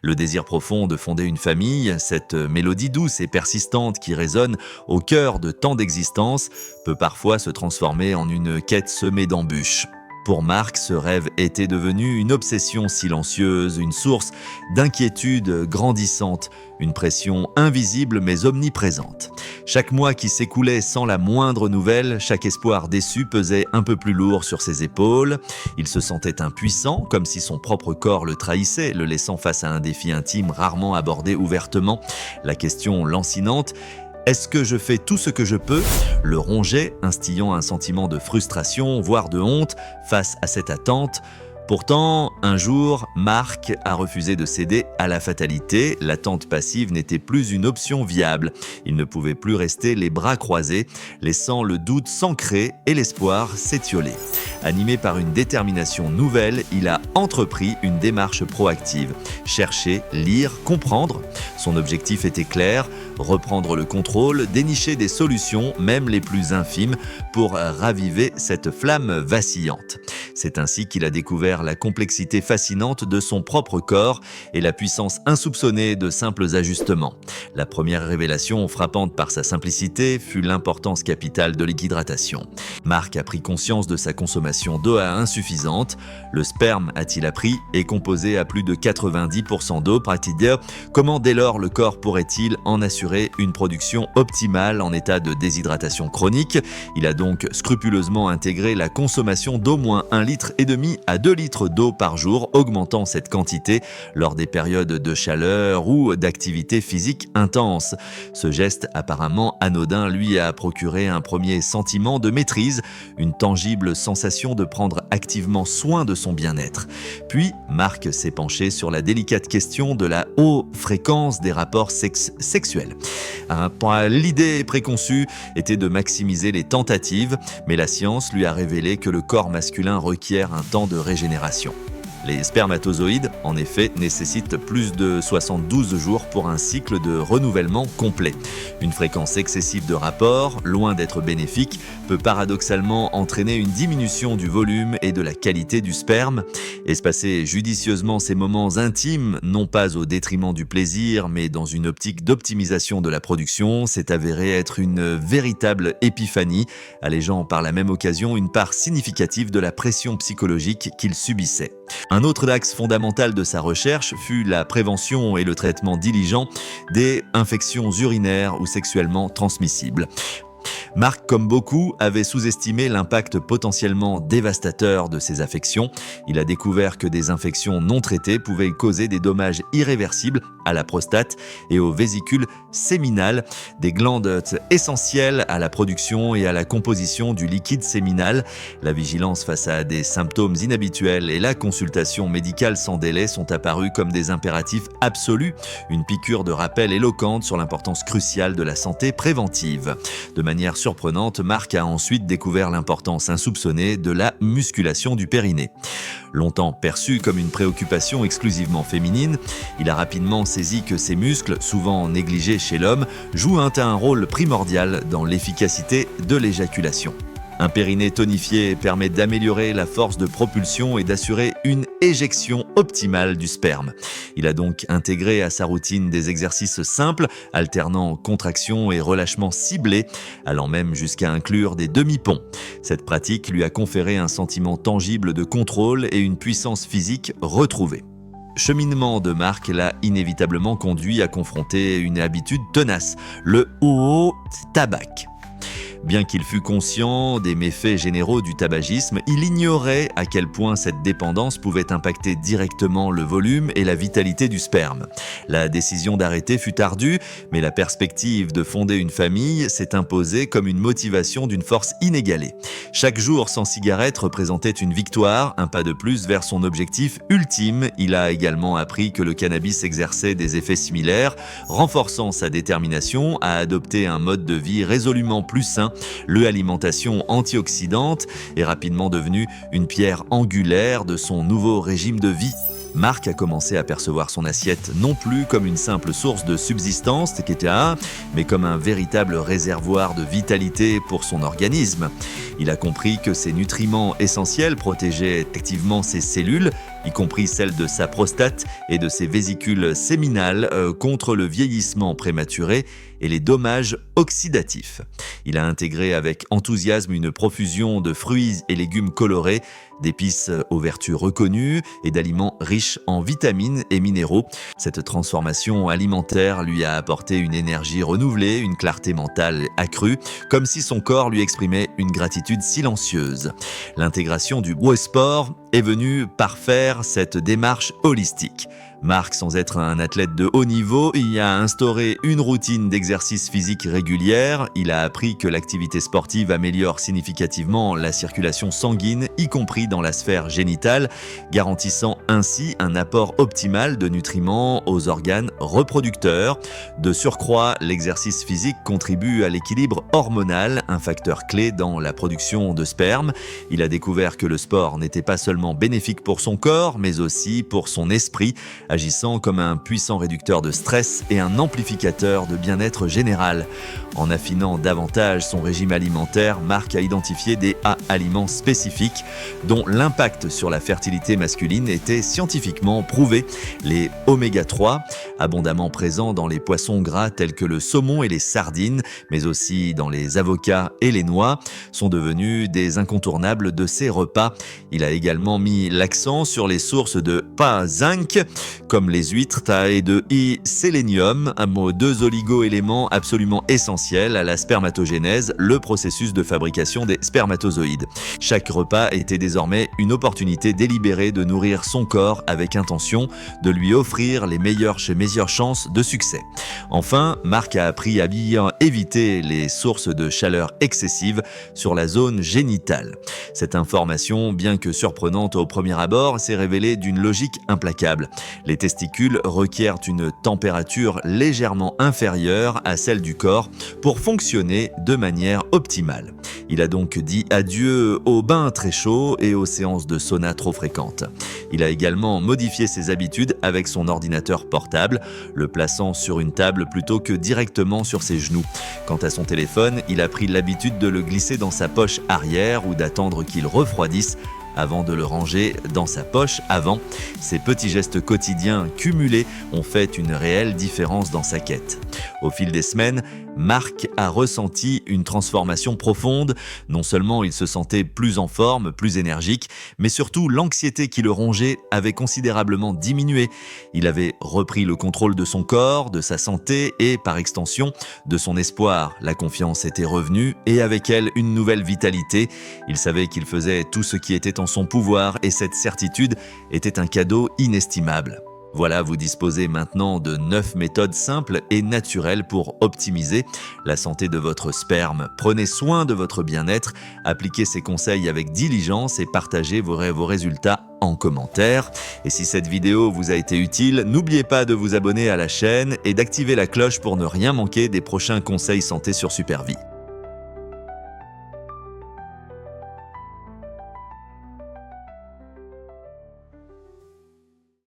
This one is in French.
Le désir profond de fonder une famille, cette mélodie douce et persistante qui résonne au cœur de tant d'existences, peut parfois se transformer en une quête semée d'embûches. Pour Marc, ce rêve était devenu une obsession silencieuse, une source d'inquiétude grandissante, une pression invisible mais omniprésente. Chaque mois qui s'écoulait sans la moindre nouvelle, chaque espoir déçu pesait un peu plus lourd sur ses épaules. Il se sentait impuissant, comme si son propre corps le trahissait, le laissant face à un défi intime rarement abordé ouvertement. La question lancinante: est-ce que je fais tout ce que je peux ? Le rongeait, instillant un sentiment de frustration, voire de honte, face à cette attente. Pourtant, un jour, Marc a refusé de céder à la fatalité. L'attente passive n'était plus une option viable. Il ne pouvait plus rester les bras croisés, laissant le doute s'ancrer et l'espoir s'étioler. Animé par une détermination nouvelle, il a entrepris une démarche proactive. Chercher, lire, comprendre. Son objectif était clair: reprendre le contrôle, dénicher des solutions, même les plus infimes, pour raviver cette flamme vacillante. C'est ainsi qu'il a découvert la complexité fascinante de son propre corps et la puissance insoupçonnée de simples ajustements. La première révélation, frappante par sa simplicité, fut l'importance capitale de l'hydratation. Marc a pris conscience de sa consommation d'eau insuffisante. Le sperme, a-t-il appris, est composé à plus de 90% d'eau. Comment dès lors le corps pourrait-il en assurer une production optimale en état de déshydratation chronique? Il a donc scrupuleusement intégré la consommation d'au moins 1,5 litre à 2 litres d'eau par jour, augmentant cette quantité lors des périodes de chaleur ou d'activité physique intense. Ce geste apparemment anodin lui a procuré un premier sentiment de maîtrise, une tangible sensation de prendre activement soin de son bien-être. Puis, Marc s'est penché sur la délicate question de la haute fréquence des rapports sexuels. L'idée préconçue était de maximiser les tentatives, mais la science lui a révélé que le corps masculin requiert un temps de régénération. Les spermatozoïdes, en effet, nécessitent plus de 72 jours pour un cycle de renouvellement complet. Une fréquence excessive de rapports, loin d'être bénéfique, peut paradoxalement entraîner une diminution du volume et de la qualité du sperme. Espacer judicieusement ces moments intimes, non pas au détriment du plaisir, mais dans une optique d'optimisation de la production, s'est avéré être une véritable épiphanie, allégeant par la même occasion une part significative de la pression psychologique qu'il subissait. Un autre axe fondamental de sa recherche fut la prévention et le traitement diligent des infections urinaires ou sexuellement transmissibles. Marc, comme beaucoup, avait sous-estimé l'impact potentiellement dévastateur de ces affections. Il a découvert que des infections non traitées pouvaient causer des dommages irréversibles à la prostate et aux vésicules séminales, des glandes essentielles à la production et à la composition du liquide séminal. La vigilance face à des symptômes inhabituels et la consultation médicale sans délai sont apparus comme des impératifs absolus, une piqûre de rappel éloquente sur l'importance cruciale de la santé préventive. De manière surprenante, Marc a ensuite découvert l'importance insoupçonnée de la musculation du périnée. Longtemps perçu comme une préoccupation exclusivement féminine, il a rapidement saisi que ces muscles, souvent négligés chez l'homme, jouent un rôle primordial dans l'efficacité de l'éjaculation. Un périnée tonifié permet d'améliorer la force de propulsion et d'assurer une éjection optimale du sperme. Il a donc intégré à sa routine des exercices simples, alternant contraction et relâchement ciblés, allant même jusqu'à inclure des demi-ponts. Cette pratique lui a conféré un sentiment tangible de contrôle et une puissance physique retrouvée. Cheminement de Marc l'a inévitablement conduit à confronter une habitude tenace, le tabac. Bien qu'il fût conscient des méfaits généraux du tabagisme, il ignorait à quel point cette dépendance pouvait impacter directement le volume et la vitalité du sperme. La décision d'arrêter fut ardue, mais la perspective de fonder une famille s'est imposée comme une motivation d'une force inégalée. Chaque jour sans cigarette représentait une victoire, un pas de plus vers son objectif ultime. Il a également appris que le cannabis exerçait des effets similaires, renforçant sa détermination à adopter un mode de vie résolument plus sain. L'alimentation antioxydante est rapidement devenue une pierre angulaire de son nouveau régime de vie. Marc a commencé à percevoir son assiette non plus comme une simple source de subsistance, mais comme un véritable réservoir de vitalité pour son organisme. Il a compris que ces nutriments essentiels protégeaient activement ses cellules, y compris celle de sa prostate et de ses vésicules séminales, contre le vieillissement prématuré et les dommages oxydatifs. Il a intégré avec enthousiasme une profusion de fruits et légumes colorés, d'épices aux vertus reconnues et d'aliments riches en vitamines et minéraux. Cette transformation alimentaire lui a apporté une énergie renouvelée, une clarté mentale accrue, comme si son corps lui exprimait une gratitude silencieuse. L'intégration du Sport est venue parfaire cette démarche holistique. Marc, sans être un athlète de haut niveau, y a instauré une routine d'exercice physique régulière. Il a appris que l'activité sportive améliore significativement la circulation sanguine, y compris dans la sphère génitale, garantissant ainsi un apport optimal de nutriments aux organes reproducteurs. De surcroît, l'exercice physique contribue à l'équilibre hormonal, un facteur clé dans la production de sperme. Il a découvert que le sport n'était pas seulement bénéfique pour son corps, mais aussi pour son esprit, agissant comme un puissant réducteur de stress et un amplificateur de bien-être général. En affinant davantage son régime alimentaire, Marc a identifié des aliments spécifiques dont l'impact sur la fertilité masculine était scientifiquement prouvé. Les oméga 3, abondamment présents dans les poissons gras tels que le saumon et les sardines, mais aussi dans les avocats et les noix, sont devenus des incontournables de ses repas. Il a également mis l'accent sur les sources de zinc, comme les huîtres, et de sélénium, deux oligo-éléments absolument essentiels à la spermatogénèse, le processus de fabrication des spermatozoïdes. Chaque repas était désormais une opportunité délibérée de nourrir son corps avec intention de lui offrir les meilleures chances de succès. Enfin, Marc a appris à bien éviter les sources de chaleur excessive sur la zone génitale. Cette information, bien que surprenante au premier abord, s'est révélée d'une logique implacable. Les testicules requièrent une température légèrement inférieure à celle du corps pour fonctionner de manière optimale. Il a donc dit adieu aux bains très chauds et aux séances de sauna trop fréquentes. Il a également modifié ses habitudes avec son ordinateur portable, le plaçant sur une table plutôt que directement sur ses genoux. Quant à son téléphone, il a pris l'habitude de le glisser dans sa poche arrière ou d'attendre qu'il refroidisse avant de le ranger dans sa poche avant. Ces petits gestes quotidiens cumulés ont fait une réelle différence dans sa quête. Au fil des semaines, Marc a ressenti une transformation profonde. Non seulement il se sentait plus en forme, plus énergique, mais surtout l'anxiété qui le rongeait avait considérablement diminué. Il avait repris le contrôle de son corps, de sa santé et, par extension, de son espoir. La confiance était revenue et avec elle une nouvelle vitalité. Il savait qu'il faisait tout ce qui était en son pouvoir et cette certitude était un cadeau inestimable. Voilà, vous disposez maintenant de 9 méthodes simples et naturelles pour optimiser la santé de votre sperme. Prenez soin de votre bien-être, appliquez ces conseils avec diligence et partagez vos résultats en commentaire. Et si cette vidéo vous a été utile, n'oubliez pas de vous abonner à la chaîne et d'activer la cloche pour ne rien manquer des prochains conseils santé sur Supervie.